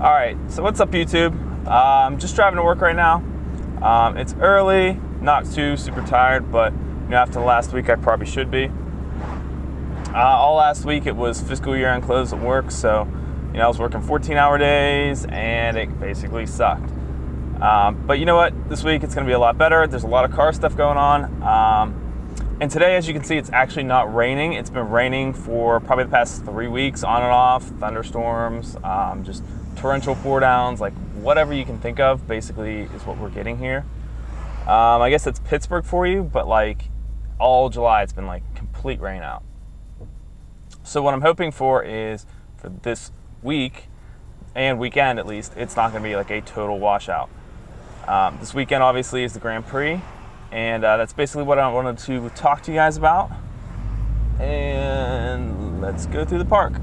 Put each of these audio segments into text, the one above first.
Alright, so what's up YouTube? I'm just driving to work right now. It's early, not too super tired, but after last week I probably should be. All last week it was fiscal year end close at work, so I was working 14-hour days and it basically sucked. But you know what? This week it's going to be a lot better. There's a lot of car stuff going on. And today, as you can see, it's actually not raining. It's been raining for probably the past 3 weeks, on and off, thunderstorms, just torrential pour downs, like whatever you can think of, basically is what we're getting here. I guess it's Pittsburgh for you, but like all July, it's been like complete rain out. So what I'm hoping for is for this week and weekend, at least, it's not going to be like a total washout. This weekend, obviously, is the Grand Prix. And that's basically what I wanted to talk to you guys about. And let's go through the park.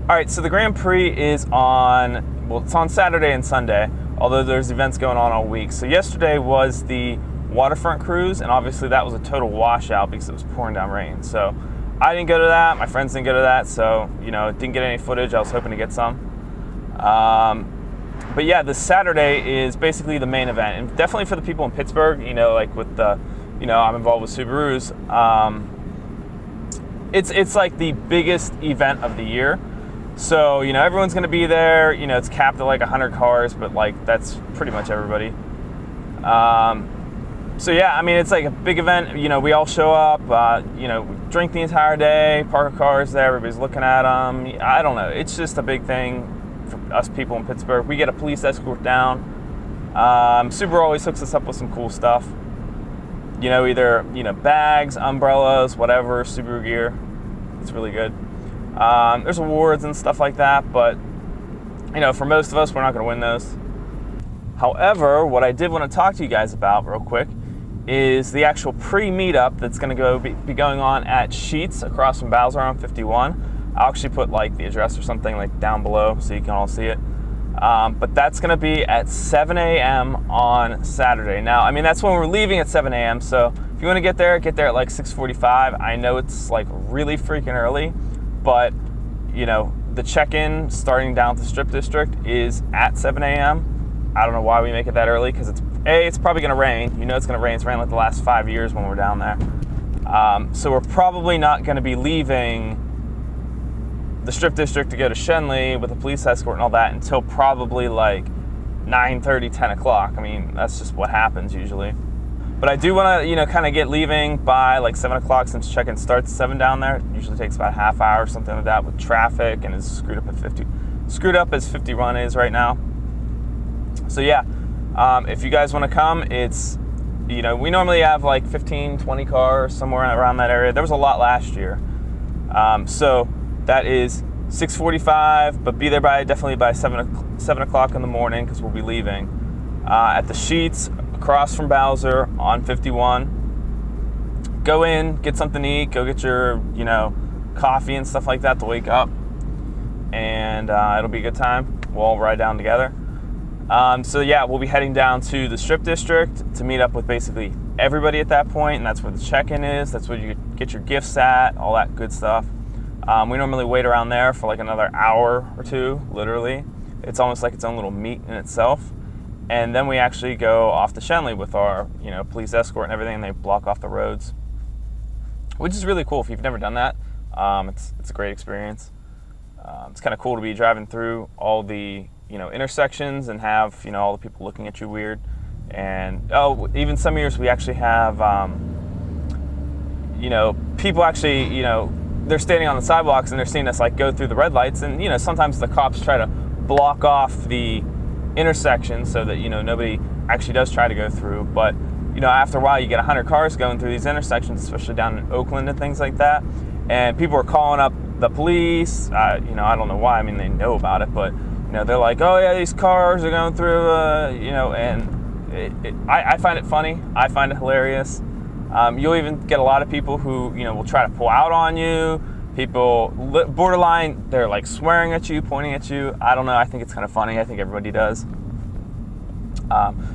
All right, so the Grand Prix is on, well, it's on Saturday and Sunday, although there's events going on all week. So yesterday was the Waterfront Cruise, and obviously that was a total washout because it was pouring down rain. So I didn't go to that, my friends didn't go to that, so, didn't get any footage. I was hoping to get some. But yeah, this Saturday is basically the main event, and definitely for the people in Pittsburgh, like with the, I'm involved with Subarus. It's like the biggest event of the year. So, everyone's going to be there. It's capped at like 100 cars, but like that's pretty much everybody. So yeah, I mean, it's like a big event. We all show up, we drink the entire day, park our cars there, everybody's looking at them. I don't know. It's just a big thing for us people in Pittsburgh. We get a police escort down. Subaru always hooks us up with some cool stuff. Either, bags, umbrellas, whatever, Subaru gear. It's really good. There's awards and stuff like that, but, for most of us, we're not going to win those. However, what I did want to talk to you guys about real quick is the actual pre-meetup that's going to be going on at Sheetz across from Bowser on 51. I'll actually put like the address or something like down below so you can all see it. But that's going to be at 7 a.m. on Saturday. Now, I mean, that's when we're leaving at 7 a.m. So if you want to get there at like 6:45. I know it's like really freaking early, but the check-in starting down at the Strip District is at 7 a.m. I don't know why we make it that early, because it's probably going to rain. It's going to rain. It's rained like the last 5 years when we're down there. So we're probably not going to be leaving the Strip District to go to Shenley with a police escort and all that until probably like 9:30, 10 o'clock. I mean, that's just what happens usually. But I do want to, kind of get leaving by like 7 o'clock, since check-in starts at 7 down there. It usually takes about a half hour or something like that with traffic, and is screwed up as 50 run is right now. So yeah, if you guys want to come, it's, we normally have like 15, 20 cars somewhere around that area. There was a lot last year. So that is 6:45, but be there definitely by 7 o'clock in the morning, because we'll be leaving at the Sheetz across from Bowser on 51. Go in, get something to eat, go get your, coffee and stuff like that to wake up, and it'll be a good time. We'll all ride down together. So yeah, we'll be heading down to the Strip District to meet up with basically everybody at that point, and that's where the check-in is. That's where you get your gifts at, all that good stuff. We normally wait around there for like another hour or two, literally. It's almost like its own little meet in itself. And then we actually go off to Shenley with our, police escort and everything, and they block off the roads, which is really cool if you've never done that. It's a great experience. It's kind of cool to be driving through all the, intersections and have, all the people looking at you weird. And, even some years we actually have, people actually, they're standing on the sidewalks and they're seeing us like go through the red lights, and sometimes the cops try to block off the intersection so that nobody actually does try to go through. But after a while you get 100 cars going through these intersections, especially down in Oakland and things like that, and people are calling up the police. I don't know why. I mean, they know about it, but they're like, oh yeah, these cars are going through, and I find it funny. I find it hilarious. You'll even get a lot of people who, will try to pull out on you. People, borderline, they're like swearing at you, pointing at you. I don't know. I think it's kind of funny. I think everybody does.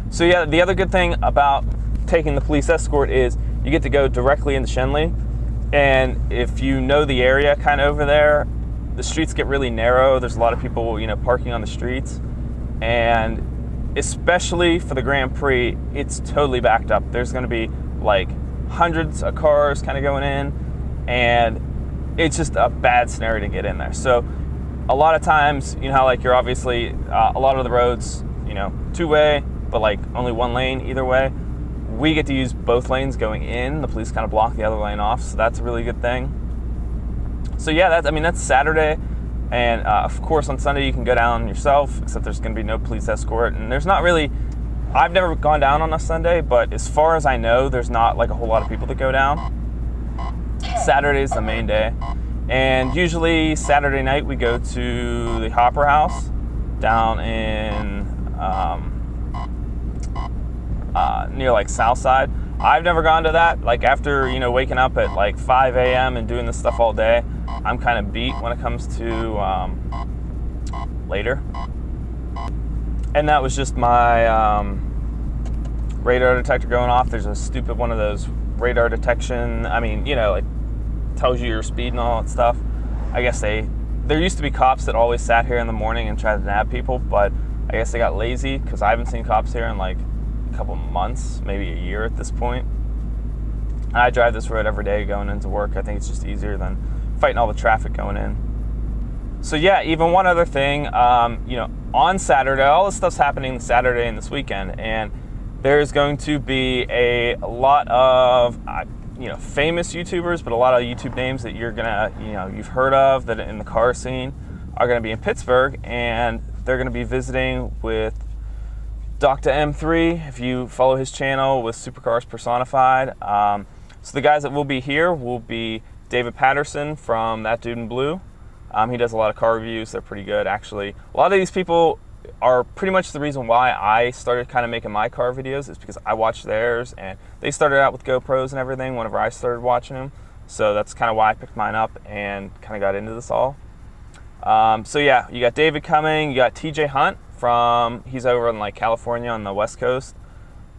So yeah, the other good thing about taking the police escort is you get to go directly into Shenley. And if you know the area kind of over there, the streets get really narrow. There's a lot of people, you know, parking on the streets, and especially for the Grand Prix, it's totally backed up. There's going to be like hundreds of cars kind of going in, and it's just a bad scenario to get in there. So a lot of times, you know how like you're obviously a lot of the roads, you know, two-way, but like only one lane either way. We get to use both lanes going in. The police kind of block the other lane off, so that's a really good thing. So yeah, that's Saturday, and of course on Sunday you can go down yourself, except there's going to be no police escort, and there's not really, I've never gone down on a Sunday, but as far as I know, there's not like a whole lot of people that go down. Saturday is the main day, and usually Saturday night we go to the Hopper House down in near like Southside. I've never gone to that. Like after, you know, waking up at like 5 a.m. and doing this stuff all day, I'm kind of beat when it comes to later. And that was just my radar detector going off. There's a stupid one of those radar detection, I mean, you know, like tells you your speed and all that stuff. I guess there used to be cops that always sat here in the morning and tried to nab people, but I guess they got lazy because I haven't seen cops here in like a couple months, maybe a year at this point. And I drive this road every day going into work. I think it's just easier than fighting all the traffic going in. So yeah, even one other thing, you know, on Saturday, all this stuff's happening Saturday and this weekend, and there's going to be a lot of, you know, famous YouTubers, but a lot of YouTube names that you're gonna, you know, you've heard of that in the car scene are gonna be in Pittsburgh, and they're gonna be visiting with Dr. M3, if you follow his channel with Supercars Personified. So the guys that will be here will be David Patterson from That Dude in Blue. He does a lot of car reviews. They're pretty good, actually. A lot of these people are pretty much the reason why I started kind of making my car videos, is because I watched theirs, and they started out with GoPros and everything whenever I started watching them. So that's kind of why I picked mine up and kind of got into this all. So yeah, you got David coming, you got TJ Hunt he's over in like California on the West Coast.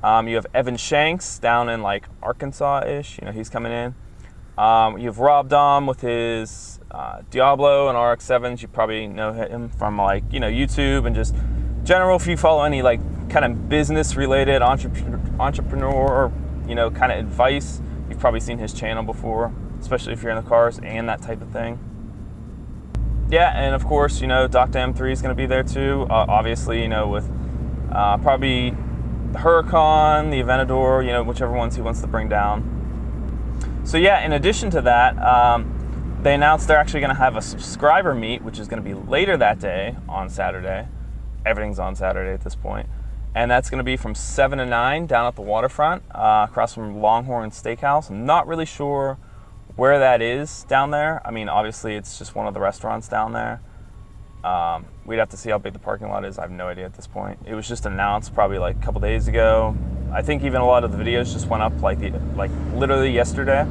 You have Evan Shanks down in like Arkansas-ish, you know, he's coming in. You have Rob Dahm with his Diablo and RX-7s. You probably know him from like, you know, YouTube and just general, if you follow any like kind of business related entrepreneur, you know, kind of advice, you've probably seen his channel before, especially if you're in the cars and that type of thing. Yeah, and of course, you know, Dr. M3 is going to be there too. Obviously, you know, with probably the Huracan, the Aventador, you know, whichever ones he wants to bring down. So yeah, in addition to that, they announced they're actually going to have a subscriber meet, which is going to be later that day on Saturday. Everything's on Saturday at this point. And that's going to be from 7 to 9 down at the waterfront, across from Longhorn Steakhouse. I'm not really sure where that is down there. I mean, obviously it's just one of the restaurants down there. We'd have to see how big the parking lot is. I have no idea at this point. It was just announced probably like a couple days ago. I think even a lot of the videos just went up like literally yesterday.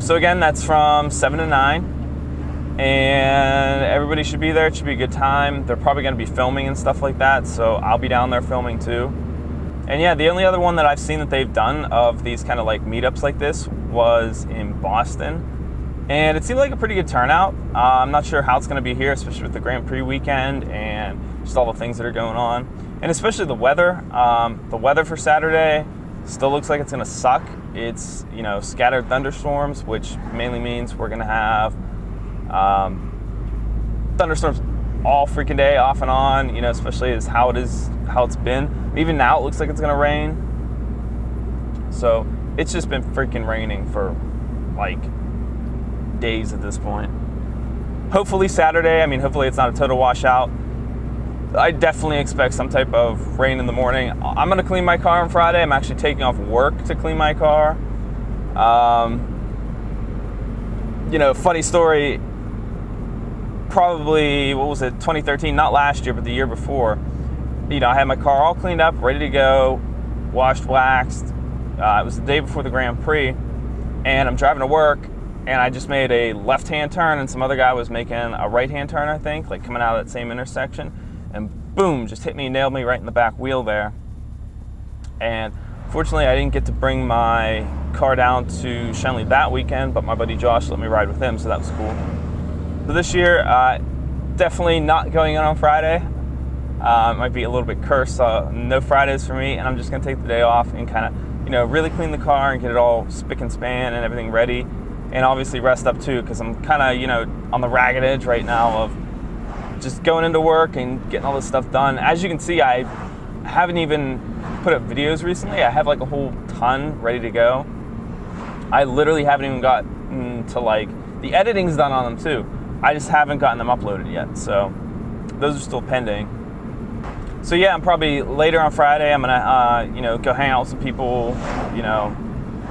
So again, that's from 7 to 9, and everybody should be there. It should be a good time. They're probably going to be filming and stuff like that, so I'll be down there filming too. And yeah, the only other one that I've seen that they've done of these kind of like meetups like this was in Boston, and it seemed like a pretty good turnout. I'm not sure how it's going to be here, especially with the Grand Prix weekend and just all the things that are going on, and especially the weather. The weather for Saturday still looks like it's going to suck. It's, you know, scattered thunderstorms, which mainly means we're going to have thunderstorms all freaking day, off and on, you know, especially as how it's been. Even now it looks like it's going to rain. So it's just been freaking raining for like days at this point. Hopefully Saturday, I mean, hopefully it's not a total washout. I definitely expect some type of rain in the morning. I'm going to clean my car on Friday. I'm actually taking off work to clean my car. You know, funny story, probably, what was it, 2013, not last year, but the year before. You know, I had my car all cleaned up, ready to go, washed, waxed. It was the day before the Grand Prix, and I'm driving to work, and I just made a left-hand turn, and some other guy was making a right-hand turn, I think, like coming out of that same intersection, and boom, just hit me, nailed me right in the back wheel there. And Fortunately, I didn't get to bring my car down to Shenley that weekend, but my buddy Josh let me ride with him, so that was cool. So this year, definitely not going in on Friday. It might be a little bit cursed, no Fridays for me, and I'm just gonna take the day off and kind of, really clean the car and get it all spick and span and everything ready, and obviously rest up too, because I'm kind of, on the ragged edge right now of just going into work and getting all this stuff done. As you can see, I haven't even put up videos recently. I have like a whole ton ready to go. I literally haven't even gotten to the editing's done on them too. I just haven't gotten them uploaded yet, so those are still pending. So yeah, I'm probably later on Friday, I'm gonna go hang out with some people,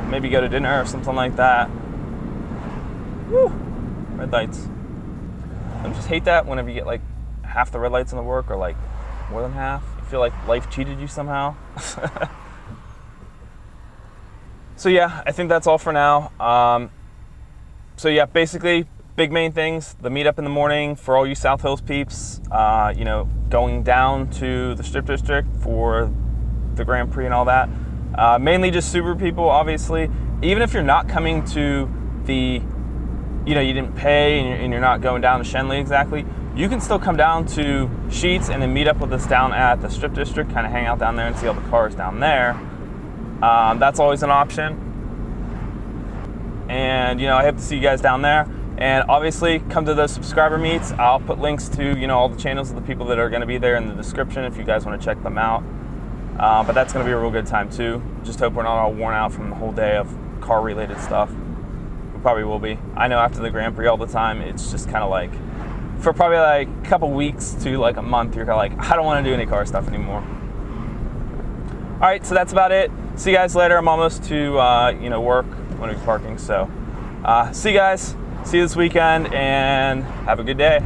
maybe go to dinner or something like that. Woo! Red lights. I just hate that whenever you get like half the red lights in the work, or like more than half. You feel like life cheated you somehow. So yeah, I think that's all for now. So yeah, basically, big main things: the meetup in the morning for all you South Hills peeps. Going down to the Strip District for the Grand Prix and all that. Mainly just Subaru people, obviously. Even if you're not coming to the, you didn't pay and you're not going down to Shenley exactly, you can still come down to Sheetz and then meet up with us down at the Strip District, kind of hang out down there and see all the cars down there. That's always an option. And, I hope to see you guys down there. And obviously, come to those subscriber meets. I'll put links to, all the channels of the people that are going to be there in the description if you guys want to check them out. But that's going to be a real good time too. Just hope we're not all worn out from the whole day of car-related stuff. We probably will be. I know after the Grand Prix all the time, it's just kind of like, for probably like a couple weeks to like a month, you're kind of like, I don't want to do any car stuff anymore. All right, so that's about it. See you guys later. I'm almost to, work when we're parking. So see you guys. See you this weekend, and have a good day.